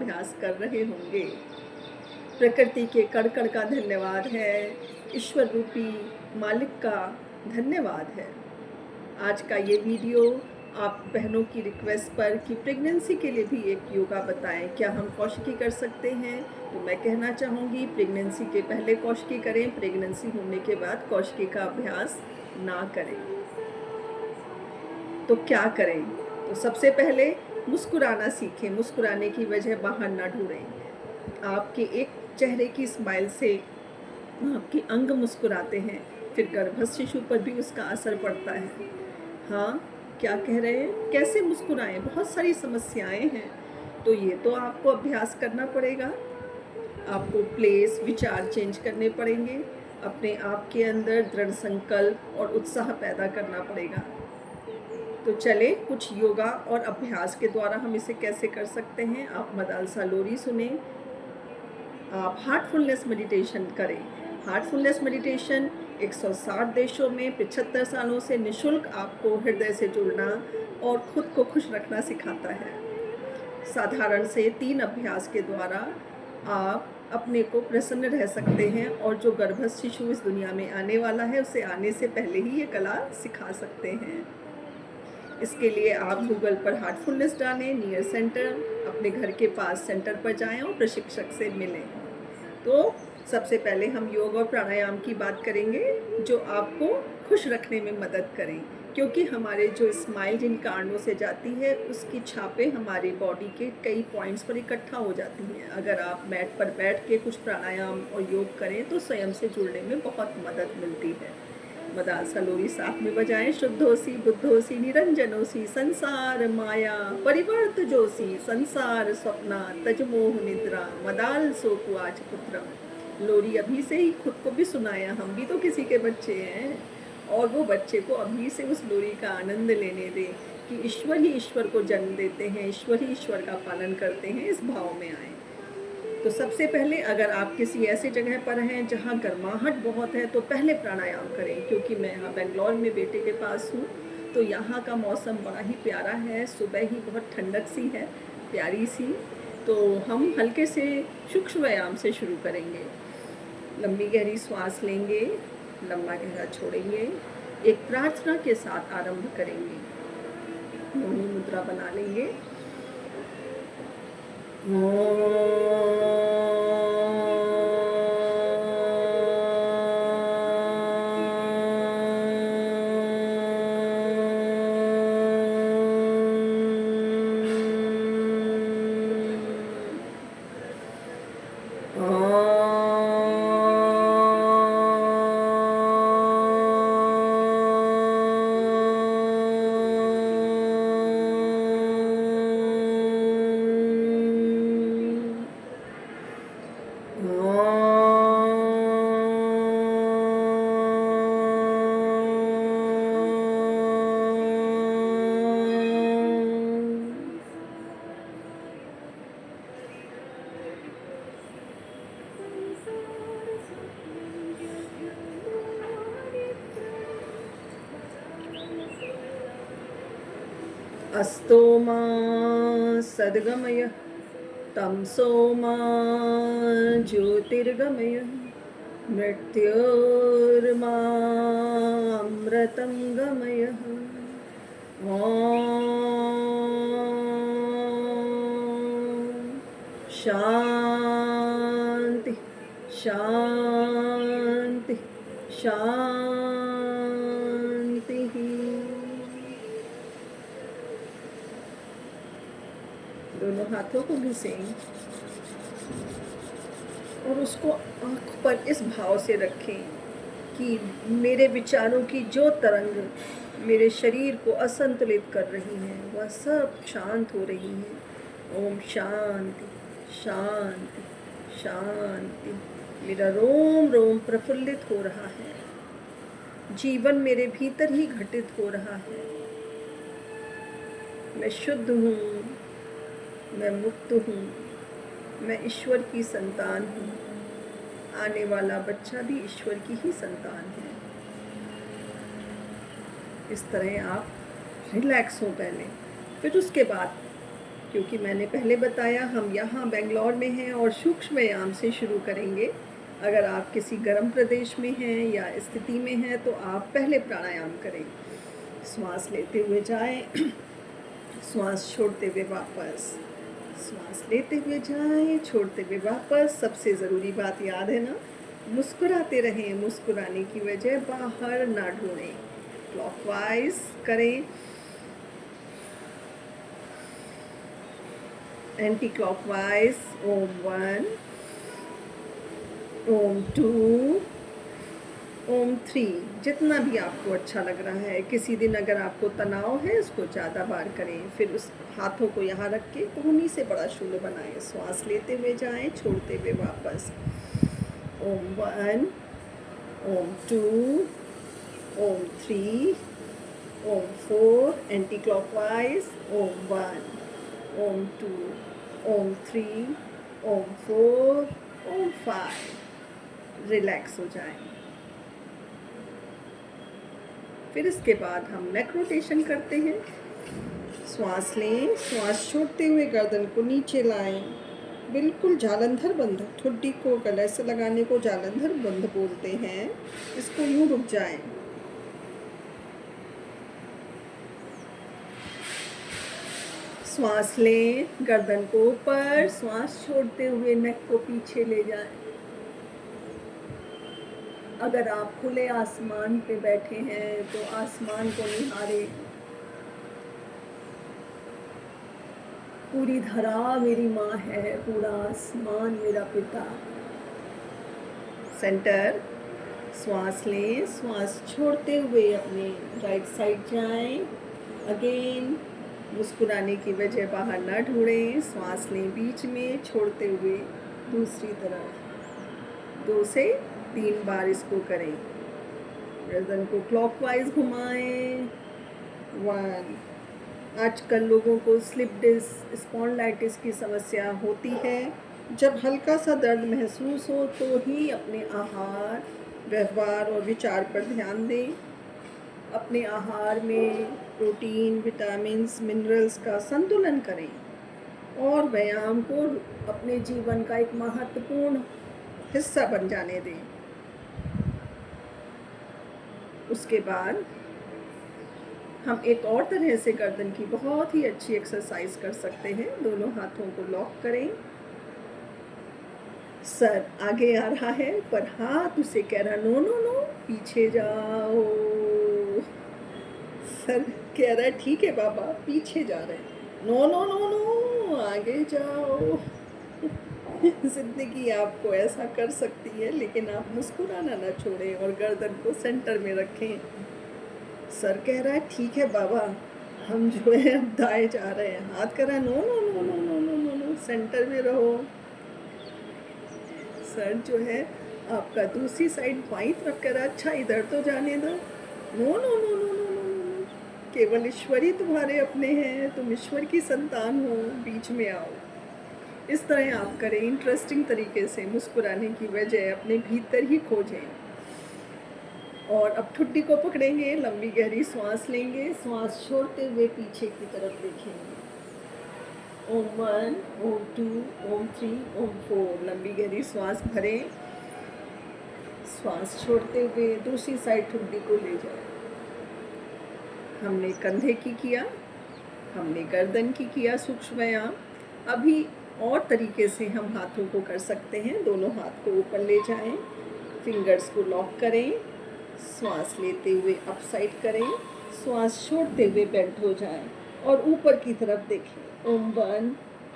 अभ्यास कर रहे होंगे। प्रकृति के कण-कण का धन्यवाद है, ईश्वर रूपी मालिक का धन्यवाद है। आज का ये वीडियो आप बहनों की रिक्वेस्ट पर कि प्रेगनेंसी के लिए भी एक योगा बताएं, क्या हम कौशिकी कर सकते हैं? तो मैं कहना चाहूँगी प्रेगनेंसी के पहले कौशिकी करें, प्रेगनेंसी होने के बाद कौशिकी का अभ्यास ना करें। तो क्या करें? तो सबसे पहले मुस्कुराना सीखें, मुस्कुराने की वजह बाहर ना ढूँढें। आपके एक चेहरे की स्माइल से आपके अंग मुस्कुराते हैं, फिर गर्भस्थ शिशु पर भी उसका असर पड़ता है। हाँ, क्या कह रहे हैं? कैसे मुस्कुराएं? बहुत सारी समस्याएं हैं, तो ये तो आपको अभ्यास करना पड़ेगा। आपको प्लेस, विचार चेंज करने पड़ेंगे, अपने आप के अंदर दृढ़ संकल्प और उत्साह पैदा करना पड़ेगा। तो चले कुछ योगा और अभ्यास के द्वारा हम इसे कैसे कर सकते हैं। आप मदालसा लोरी सुने, आप हार्टफुलनेस मेडिटेशन करें। हार्टफुलनेस मेडिटेशन 160 देशों में 75 सालों से निःशुल्क आपको हृदय से जुड़ना और खुद को खुश रखना सिखाता है। साधारण से 3 अभ्यास के द्वारा आप अपने को प्रसन्न रह सकते हैं और जो गर्भस्थ शिशु इस दुनिया में आने वाला है उसे आने से पहले ही ये कला सिखा सकते हैं। इसके लिए आप गूगल पर हार्टफुलनेस डालें, नियर सेंटर, अपने घर के पास सेंटर पर जाएं और प्रशिक्षक से मिलें। तो सबसे पहले हम योग और प्राणायाम की बात करेंगे जो आपको खुश रखने में मदद करें, क्योंकि हमारे जो स्माइल जिन कारणों से जाती है उसकी छापें हमारी बॉडी के कई पॉइंट्स पर इकट्ठा हो जाती हैं। अगर आप मैट पर बैठ के कुछ प्राणायाम और योग करें तो स्वयं से जुड़ने में बहुत मदद मिलती है। मदालसा लोरी साथ में बजाएं। शुद्धोसी बुद्धोसी निरंजनोसी संसार माया परिवर्त जोसी संसार स्वप्ना तजमोह निद्रा मदाल सोकु आज पुत्रम। लोरी अभी से ही खुद को भी सुनाया, हम भी तो किसी के बच्चे हैं, और वो बच्चे को अभी से उस लोरी का आनंद लेने दें कि ईश्वर ही ईश्वर को जन्म देते हैं, ईश्वर ही ईश्वर का पालन करते हैं। इस भाव में आए। तो सबसे पहले अगर आप किसी ऐसी जगह पर हैं जहाँ गर्माहट बहुत है तो पहले प्राणायाम करें, क्योंकि मैं यहाँ बेंगलोर में बेटे के पास हूँ तो यहाँ का मौसम बड़ा ही प्यारा है। सुबह ही बहुत ठंडक सी है, प्यारी सी। तो हम हल्के से सूक्ष्म व्यायाम से शुरू करेंगे। लंबी गहरी श्वास लेंगे, लंबा गहरा छोड़ेंगे, एक प्रार्थना के साथ आरंभ करेंगे। मौनी मुद्रा बना लेंगे। अस्तो मा सद्गमय तमसो मा ज्योतिर्गमय मृत्युर्मामृतं गमय। शांति शांति शांति। दोनों हाथों को घिसें और उसको आँख पर इस भाव से रखें कि मेरे विचारों की जो तरंग मेरे शरीर को असंतुलित कर रही हैं वह सब शांत हो रही हैं। ओम शांति शांति शांति। मेरा रोम रोम प्रफुल्लित हो रहा है, जीवन मेरे भीतर ही घटित हो रहा है। मैं शुद्ध हूँ, मैं मुक्त हूँ, मैं ईश्वर की संतान हूँ। आने वाला बच्चा भी ईश्वर की ही संतान है। इस तरह आप रिलैक्स हो पहले, फिर उसके बाद क्योंकि मैंने पहले बताया हम यहाँ बेंगलोर में हैं और सूक्ष्म व्यायाम से शुरू करेंगे। अगर आप किसी गर्म प्रदेश में हैं या स्थिति में हैं तो आप पहले प्राणायाम करें। श्वास लेते हुए जाएं, श्वास छोड़ते हुए वापस, श्वास लेते हुए जाएं, छोड़ते हुए वापस। सबसे ज़रूरी बात याद है ना, मुस्कुराते रहें, मुस्कुराने की वजह बाहर ना ढूंढें। क्लॉकवाइज करें, एंटी क्लॉकवाइज। ओम 1, ओम 2, ओम 3, जितना भी आपको अच्छा लग रहा है। किसी दिन अगर आपको तनाव है उसको ज़्यादा बार करें। फिर उस हाथों को यहाँ रख के कोहनी से बड़ा शून्य बनाएं। श्वास लेते हुए जाएं, छोड़ते हुए वापस। ओम 1, ओम 2, ओम 3, ओम 4, एंटी क्लॉकवाइज। ओम 1, ओम 2, ओम 3, ओम 4, ओम 5। रिलैक्स हो जाएं। फिर इसके बाद हम नेक रोटेशन करते हैं। श्वास लें, श्वास छोड़ते हुए गर्दन को नीचे लाएं, बिल्कुल जालंधर बंध। ठुड्डी को गले से लगाने को जालंधर बंध बोलते हैं। इसको यूं रुक जाएं। श्वास लें, गर्दन को ऊपर, श्वास छोड़ते हुए नेक को पीछे ले जाएं। अगर आप खुले आसमान पे बैठे हैं तो आसमान को निहारें। पूरी धरा मेरी माँ है, पूरा आसमान मेरा पिता। सेंटर। श्वास लें, श्वास छोड़ते हुए अपने राइट साइड जाएं। अगेन मुस्कुराने की वजह बाहर ना ढूंढें। श्वास लें बीच में, छोड़ते हुए दूसरी तरफ। 2 से 3 बार इसको करें। गर्दन को क्लॉकवाइज घुमाएं। 1। आजकल लोगों को स्लिप डिस्क, स्पॉन्डिलाइटिस की समस्या होती है। जब हल्का सा दर्द महसूस हो तो ही अपने आहार, व्यवहार और विचार पर ध्यान दें। अपने आहार में प्रोटीन, विटामिन्स, मिनरल्स का संतुलन करें और व्यायाम को अपने जीवन का एक महत्वपूर्ण हिस्सा बन जाने दें। उसके बाद हम एक और तरह से गर्दन की बहुत ही अच्छी एक्सरसाइज कर सकते हैं। दोनों हाथों को लॉक करें। सर आगे आ रहा है पर हाथ उसे कह रहा नो नो नो, पीछे जाओ। सर कह रहा है ठीक है बाबा, पीछे जा रहे हैं। नो नो नो नो, आगे जाओ। जिंदगी आपको ऐसा कर सकती है, लेकिन आप मुस्कुराना ना छोड़ें और गर्दन को सेंटर में रखें। सर कह रहा है ठीक है बाबा, हम जो है अब दाएं जा रहे हैं। हाथ कर रहा है no no no no no no no no, centre में रहो। सर जो है आपका दूसरी साइड बाईं तरफ कर रहा है, अच्छा इधर तो जाने दो। No no no no no no no, केवल ईश्वर ही तुम्हारे अपने हैं, तुम ईश्वर की संतान हो, बीच में आओ। इस तरह आप करें। इंटरेस्टिंग तरीके से मुस्कुराने की वजह अपने भीतर ही खोजें। और अब ठुड्डी को पकड़ेंगे, लंबी गहरी श्वास लेंगे, श्वास छोड़ते हुए पीछे की तरफ देखेंगे। ओम 1, ओम 2, ओम 3, ओम 4। लंबी गहरी श्वास भरें, श्वास छोड़ते हुए दूसरी साइड ठुड्डी को ले जाएं। हमने कंधे की किया, हमने गर्दन की किया सूक्ष्म व्यायाम। अभी और तरीके से हम हाथों को कर सकते हैं। दोनों हाथ को ऊपर ले जाएं, फिंगर्स को लॉक करें, श्वास लेते हुए अप साइड करें, श्वास छोड़ते हुए बेंट हो जाएं और ऊपर की तरफ देखें। ओम 1,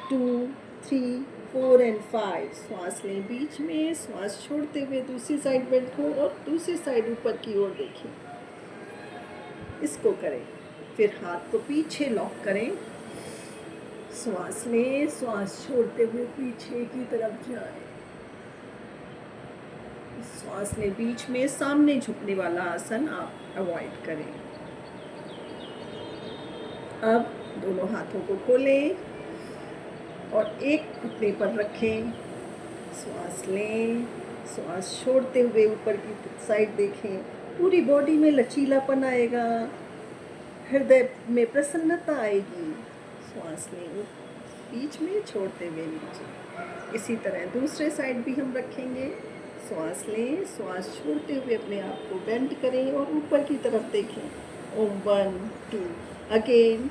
2, 3, 4 एंड 5। श्वास लें बीच में, श्वास छोड़ते हुए दूसरी साइड बेंट हो और दूसरी साइड ऊपर की ओर देखें। इसको करें। फिर हाथ को पीछे लॉक करें, श्वास लें, श्वास छोड़ते हुए पीछे की तरफ जाएं। श्वास लें बीच में, सामने झुकने वाला आसन आप अवॉइड करें। अब दोनों हाथों को खोलें और एक घुटने पर रखें। श्वास लें, श्वास छोड़ते हुए ऊपर की साइड देखें। पूरी बॉडी में लचीलापन आएगा, हृदय में प्रसन्नता आएगी। श्वास लें, बीच में छोड़ते हुए नीचे। इसी तरह दूसरे साइड भी हम रखेंगे। श्वास लें, श्वास छोड़ते हुए अपने आप को बेंड करें और ऊपर की तरफ देखें। ओम 1 2 अगेन।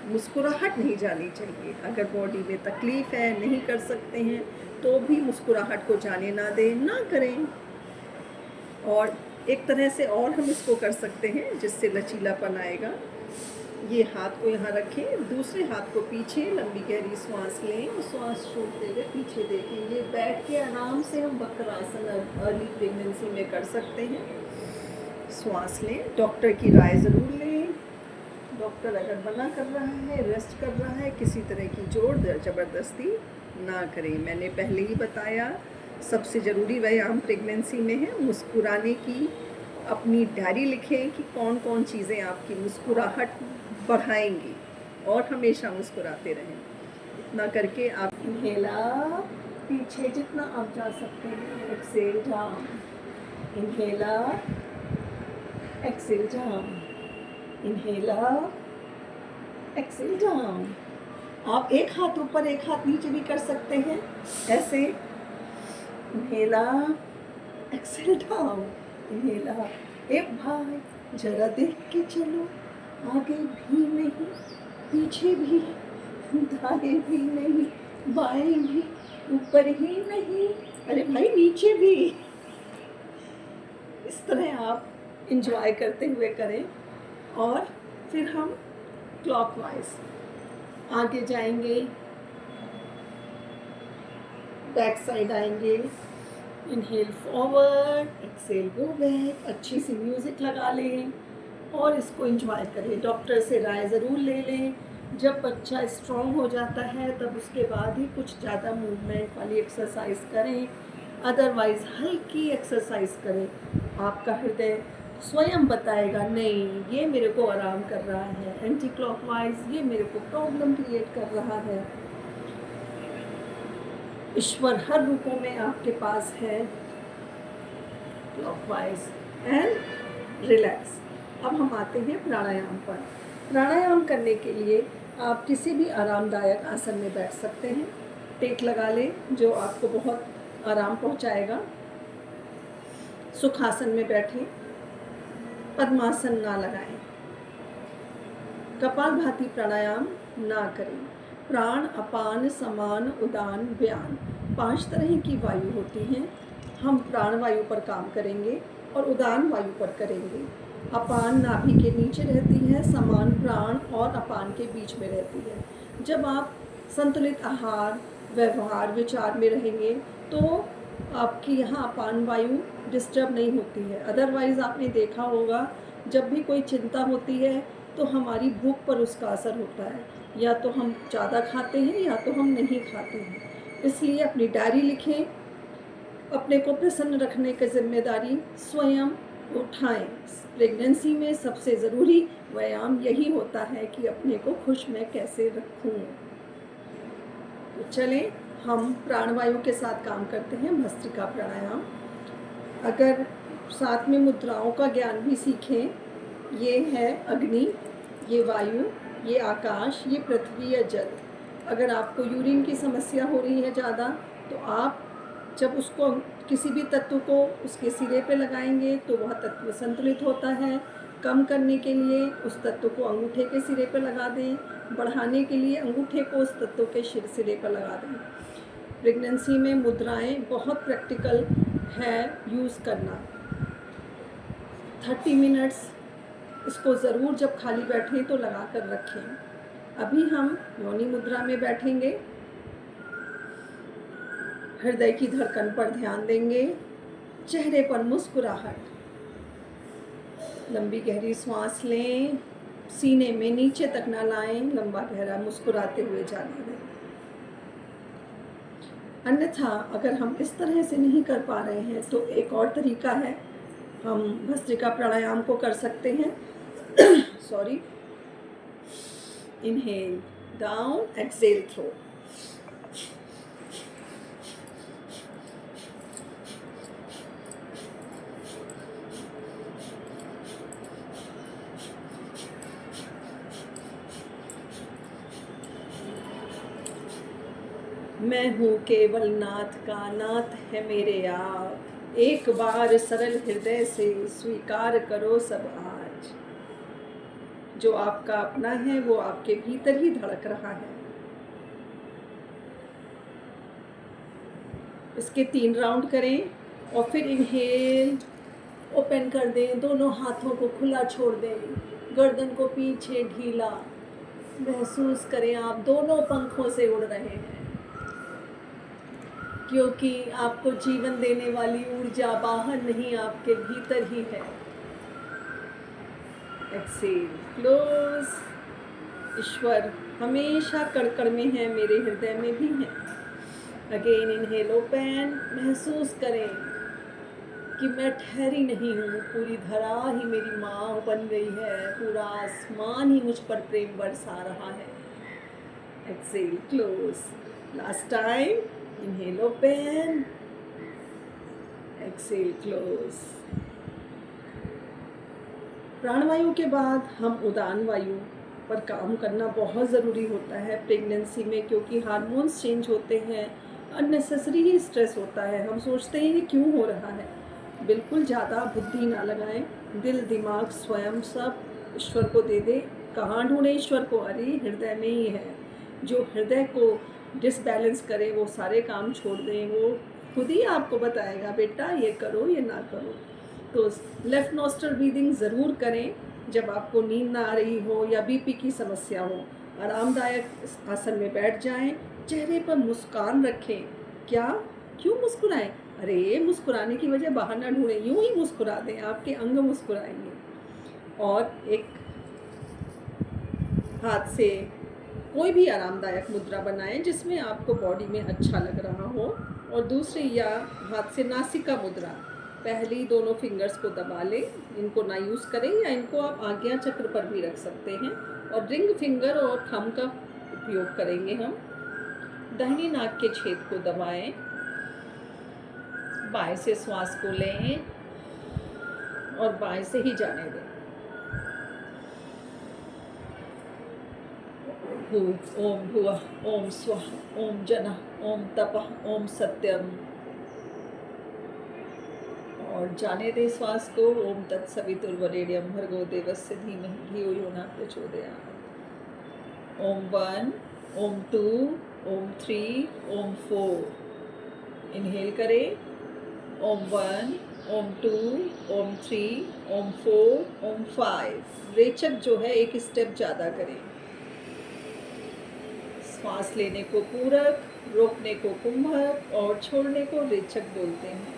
मुस्कुराहट नहीं जानी चाहिए। अगर बॉडी में तकलीफ़ है, नहीं कर सकते हैं, तो भी मुस्कुराहट को जाने ना दें, ना करें। और एक तरह से और हम इसको कर सकते हैं जिससे लचीलापन आएगा। ये हाथ को यहाँ रखें, दूसरे हाथ को पीछे, लंबी गहरी श्वास लें और श्वास छोड़ते हुए पीछे देखें। ये बैठ के आराम से हम वक्रासन अर्ली प्रेगनेंसी में कर सकते हैं। श्वास लें, डॉक्टर की राय ज़रूर लें। डॉक्टर अगर मना कर रहा है, रेस्ट कर रहा है, किसी तरह की जोर ज़बरदस्ती ना करें। मैंने पहले ही बताया, सबसे ज़रूरी व्यायाम प्रेगनेंसी में है मुस्कुराने की। अपनी डायरी लिखें कि कौन कौन चीज़ें आपकी मुस्कुराहट बढ़ाएंगी और हमेशा मुस्कुराते रहें। इतना करके आप इनहेलर, पीछे जितना आप जा सकते हैं, exhale down, inhaler, exhale down, inhaler, exhale down. आप एक हाथ ऊपर एक हाथ नीचे भी कर सकते हैं ऐसे। Inhaler, exhale down, inhaler. एक भाई जरा देख के चलो, आगे भी नहीं, पीछे भी, दाएं भी नहीं, बाएं भी, ऊपर ही नहीं, अरे भाई नीचे भी। इस तरह आप इंजॉय करते हुए करें। और फिर हम क्लॉकवाइज आगे जाएंगे, बैक साइड आएंगे। Inhale forward, exhale go back. अच्छी सी म्यूज़िक लगा लें और इसको एंजॉय करें। डॉक्टर से राय ज़रूर ले लें। जब बच्चा स्ट्रॉन्ग हो जाता है तब उसके बाद ही कुछ ज़्यादा मूवमेंट वाली एक्सरसाइज करें, अदरवाइज़ हल्की एक्सरसाइज करें। आपका हृदय स्वयं बताएगा, नहीं ये मेरे को आराम कर रहा है, एंटी क्लॉकवाइज ये मेरे को प्रॉब्लम क्रिएट कर रहा है। ईश्वर हर रूपों में आपके पास है। Clockwise and relax. अब हम आते हैं प्राणायाम पर। प्राणायाम करने के लिए आप किसी भी आरामदायक आसन में बैठ सकते हैं। टेक लगा लें जो आपको बहुत आराम पहुंचाएगा। सुखासन में बैठें, पद्मासन ना लगाएं, कपालभाति प्राणायाम ना करें। प्राण, अपान, समान, उदान, व्यान 5 तरह की वायु होती हैं। हम प्राण वायु पर काम करेंगे और उदान वायु पर करेंगे। अपान नाभि के नीचे रहती है, समान प्राण और अपान के बीच में रहती है। जब आप संतुलित आहार, व्यवहार, विचार में रहेंगे तो आपकी यहाँ अपान वायु डिस्टर्ब नहीं होती है। अदरवाइज़ आपने देखा होगा जब भी कोई चिंता होती है तो हमारी भूख पर उसका असर होता है। या तो हम ज़्यादा खाते हैं या तो हम नहीं खाते हैं। इसलिए अपनी डायरी लिखें, अपने को प्रसन्न रखने की जिम्मेदारी स्वयं उठाएं। प्रेगनेंसी में सबसे ज़रूरी व्यायाम यही होता है कि अपने को खुश मैं कैसे रखूं। तो चलें हम प्राणवायु के साथ काम करते हैं, भस्त्रिका प्राणायाम। अगर साथ में मुद्राओं का ज्ञान भी सीखें, ये है अग्नि, ये वायु, ये आकाश, ये पृथ्वी या जल। अगर आपको यूरिन की समस्या हो रही है ज़्यादा तो आप जब उसको किसी भी तत्व को उसके सिरे पे लगाएंगे तो वह तत्व संतुलित होता है। कम करने के लिए उस तत्व को अंगूठे के सिरे पर लगा दें, बढ़ाने के लिए अंगूठे को उस तत्व के सिरे पर लगा दें। प्रेगनेंसी में मुद्राएं बहुत प्रैक्टिकल है यूज़ करना। 30 मिनट्स इसको ज़रूर जब खाली बैठें तो लगा कर रखें। अभी हम योनि मुद्रा में बैठेंगे। हृदय की धड़कन पर ध्यान देंगे, चेहरे पर मुस्कुराहट। लंबी गहरी सांस लें, सीने में नीचे तक ना लाएं, लंबा गहरा मुस्कुराते हुए जाने दें। अन्यथा अगर हम इस तरह से नहीं कर पा रहे हैं तो एक और तरीका है, हम भस्त्रिका प्राणायाम को कर सकते हैं। Sorry, inhale down, exhale throw. मैं हूँ केवल नाथ का, नाथ है मेरे आप, एक बार सरल हृदय से स्वीकार करो सब आज। जो आपका अपना है वो आपके भीतर ही धड़क रहा है। इसके 3 राउंड करें और फिर इनहेल, ओपन कर दें, दोनों हाथों को खुला छोड़ दें, गर्दन को पीछे ढीला। महसूस करें आप दोनों पंखों से उड़ रहे हैं, क्योंकि आपको जीवन देने वाली ऊर्जा बाहर नहीं, आपके भीतर ही है। Exhale, close. ईश्वर हमेशा कण-कण में है, मेरे हृदय में भी है। Again inhale, open. महसूस करें कि मैं ठहरी नहीं हूँ, पूरी धरा ही मेरी माँ बन गई है, पूरा आसमान ही मुझ पर प्रेम बरसा रहा है। Exhale, close. Last time, inhale, open. Exhale, close. प्राणवायु के बाद हम उदान वायु पर काम करना बहुत ज़रूरी होता है प्रेगनेंसी में, क्योंकि हार्मोन्स चेंज होते हैं, अननेसेसरी ही स्ट्रेस होता है। हम सोचते हैं ये क्यों हो रहा है। बिल्कुल ज़्यादा बुद्धि ना लगाएं, दिल दिमाग स्वयं सब ईश्वर को दे दें। कहाँ ढूंढें ईश्वर को? अरे हृदय में ही है। जो हृदय को डिसबैलेंस करे वो सारे काम छोड़ दें, वो खुद ही आपको बताएगा बेटा ये करो ये ना करो। तो लेफ़्ट नॉस्ट्रल ब्रीदिंग ज़रूर करें जब आपको नींद ना आ रही हो या बीपी की समस्या हो। आरामदायक आसन में बैठ जाएं, चेहरे पर मुस्कान रखें। क्या? क्यों मुस्कुराएं? अरे मुस्कुराने की वजह बाहर ना ढूंढें, यूं ही मुस्कुरा दें, आपके अंग मुस्कुराएंगे। और एक हाथ से कोई भी आरामदायक मुद्रा बनाएं जिसमें आपको बॉडी में अच्छा लग रहा हो, और दूसरी या हाथ से नासिका मुद्रा। पहली दोनों फिंगर्स को दबा लें, इनको ना यूज़ करें या इनको आप आज्ञा चक्र पर भी रख सकते हैं, और रिंग फिंगर और थंब का उपयोग करेंगे हम। दाहिनी नाक के छेद को दबाएं, बाएं से श्वास को लें और बाएं से ही जाने दें। ओम भुवः, ओम स्वः, ओम जनः, ओम तपः, ओम सत्यम। और जाने दें श्वास को। ओम तत्सवितुर्वरेण्यं भर्गो देवस्य धीमहि धियो यो न प्रचोदयात्। ओम 1, ओम 2, ओम 3, ओम 4। इनहेल करें। ओम 1, ओम 2, ओम 3, ओम 4, ओम 5। रेचक जो है एक स्टेप ज़्यादा करें। श्वास लेने को पूरक, रोकने को कुंभक और छोड़ने को रेचक बोलते हैं।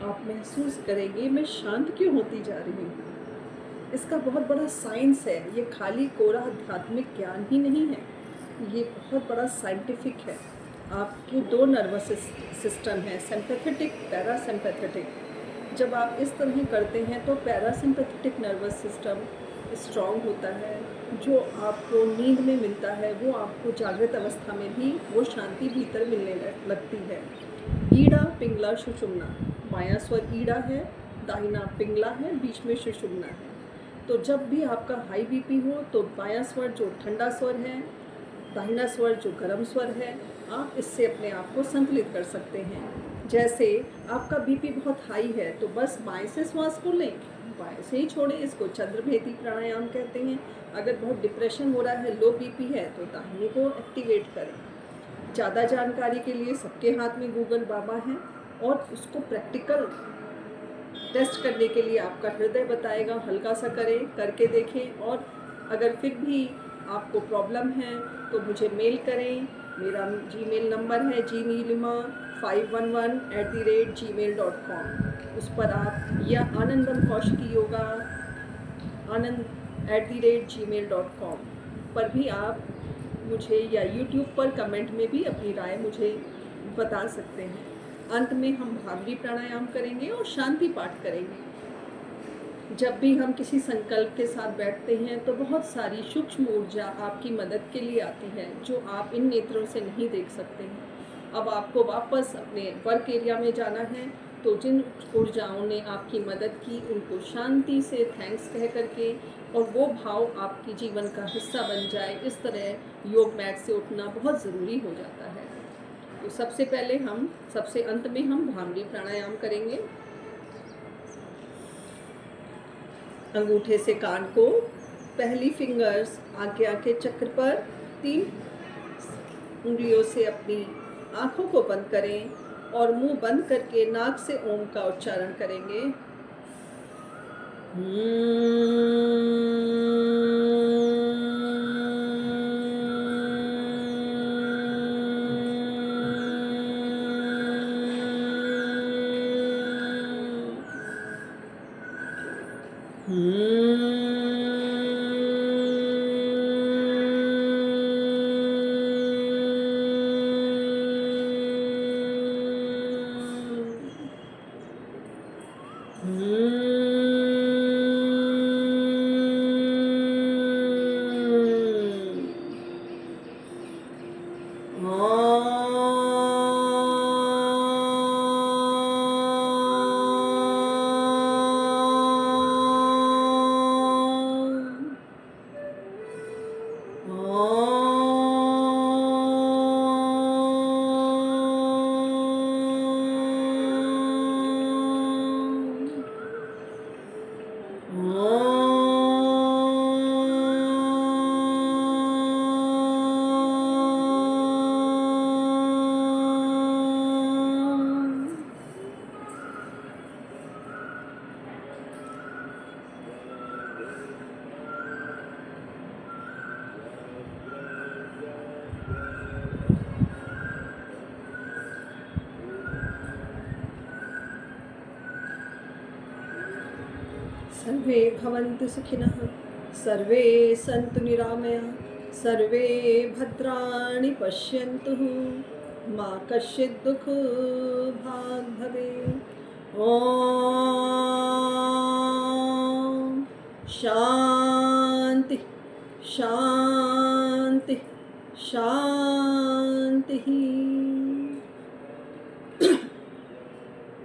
आप महसूस करेंगे मैं शांत क्यों होती जा रही हूँ। इसका बहुत बड़ा साइंस है, ये खाली कोरा आध्यात्मिक ज्ञान ही नहीं है, ये बहुत बड़ा साइंटिफिक है। आपके 2 नर्वस सिस्टम हैं, सिंपैथेटिक, पैरासिम्पैथेटिक। जब आप इस तरह करते हैं तो पैरासिम्पैथेटिक नर्वस सिस्टम स्ट्रॉन्ग होता है। जो आपको नींद में मिलता है वो आपको जागृत अवस्था में भी वो शांति भीतर मिलने लगती है। ईड़ा, पिंगला, सुषुम्ना। बायां स्वर ईड़ा है, दाहिना पिंगला है, बीच में सुषुम्ना है। तो जब भी आपका हाई बीपी हो तो बायां स्वर जो ठंडा स्वर है, दाहिना स्वर जो गर्म स्वर है, आप इससे अपने आप को संतुलित कर सकते हैं। जैसे आपका बीपी बहुत हाई है तो बस बाएं से श्वास को लें, बाएं से ही छोड़ें। इसको चंद्रभेदी प्राणायाम कहते हैं। अगर बहुत डिप्रेशन हो रहा है, लो बीपी है, तो दाहिने को एक्टिवेट करें। ज़्यादा जानकारी के लिए सबके हाथ में गूगल बाबा है, और उसको प्रैक्टिकल टेस्ट करने के लिए आपका हृदय बताएगा। हल्का सा करें, करके देखें, और अगर फिर भी आपको प्रॉब्लम है तो मुझे मेल करें। मेरा जीमेल नंबर है gneelima511@gmail.com। उस पर आप या आनंदम कौशिकी योगा आनंद@gmail.com पर भी आप मुझे, या यूट्यूब पर कमेंट में भी अपनी राय मुझे बता सकते हैं। अंत में हम भावरी प्राणायाम करेंगे और शांति पाठ करेंगे। जब भी हम किसी संकल्प के साथ बैठते हैं तो बहुत सारी सूक्ष्म ऊर्जा आपकी मदद के लिए आती है, जो आप इन नेत्रों से नहीं देख सकते हैं। अब आपको वापस अपने वर्क एरिया में जाना है, तो जिन ऊर्जाओं ने आपकी मदद की उनको शांति से थैंक्स कह करके, और वो भाव आपके जीवन का हिस्सा बन जाए, इस तरह योग मैट से उठना बहुत ज़रूरी हो जाता है। तो सबसे अंत में हम भ्रामरी प्राणायाम करेंगे। अंगूठे से कान को, पहली फिंगर्स आगे आगे चक्र पर, 3 उंगलियों से अपनी आँखों को बंद करें और मुंह बंद करके नाक से ओम का उच्चारण करेंगे। सर्वे भवन्तु सुखिनः, सर्वे सन्तु निरामयाः, सर्वे भद्राणि पश्यन्तु, मा कश्चित् दुःखभाग् भवेत्। ॐ शान्ति शान्ति शान्तिः।